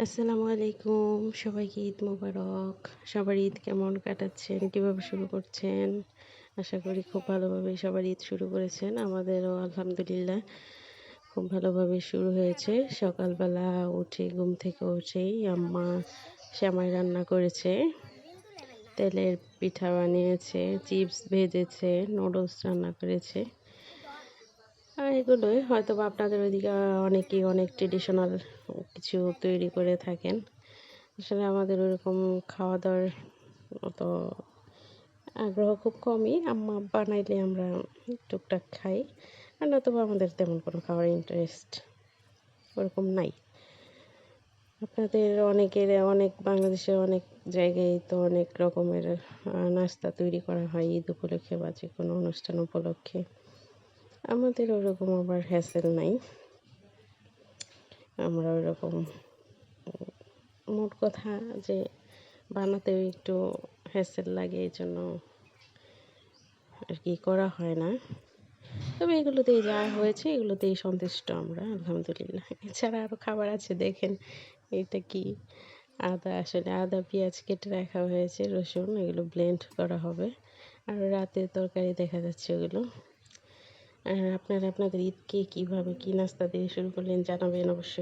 আসসালামু আলাইকুম। সবাইকে ঈদ মোবারক। সবার ঈদ কেমন কাটাচ্ছেন? কিভাবে শুরু করছেন? আশা করি খুব ভালোভাবেই সবার ঈদ শুরু করেছেন। আমাদেরও আলহামদুলিল্লাহ খুব ভালোভাবে শুরু হয়েছে। সকালবেলা উঠে ঘুম থেকে উঠেই আম্মা সেমাই রান্না করেছে, তেলের পিঠা বানিয়েছে, চিপস ভেজেছে, নুডলস রান্না করেছে। এগুলোই হয়তোবা আপনাদের ওইদিকে অনেকেই অনেক ট্রেডিশনাল কিছু তৈরি করে থাকেন। আসলে আমাদের ওরকম খাওয়া-দাওয়ার অত আগ্রহ খুব কমই। আম্মা বানাইলে আমরা টুকটাক খাই। আর নতুবা আমাদের তেমন কোনো খাওয়ার ইন্টারেস্ট ওরকম নাই। আপনাদের অনেকের অনেক বাংলাদেশের অনেক জায়গায় তো অনেক রকমের নাস্তা তৈরি করা হয় ঈদ উপলক্ষে বা যেকোনো অনুষ্ঠান উপলক্ষে। আমাদের ওরকম আবার হ্যাসেল নাই। আমরা ওইরকম মোট কথা যে বানাতেও একটু হ্যাসেল লাগে, এজন্য আর কি করা হয় না। তবে এগুলোতেই যা হয়েছে এগুলোতেই সন্তুষ্ট আমরা আলহামদুলিল্লাহ। এছাড়া আরও খাবার আছে, দেখেন এটা কি আদা, আসলে আদা পেঁয়াজ কেটে রাখা হয়েছে, রসুন এগুলো ব্লেন্ড করা হবে। আর রাতের তরকারি দেখা যাচ্ছে ওগুলো। আর আপনারা আপনাদের ঈদকে কীভাবে কী নাস্তা দিয়ে শুরু করলেন জানাবেন অবশ্যই।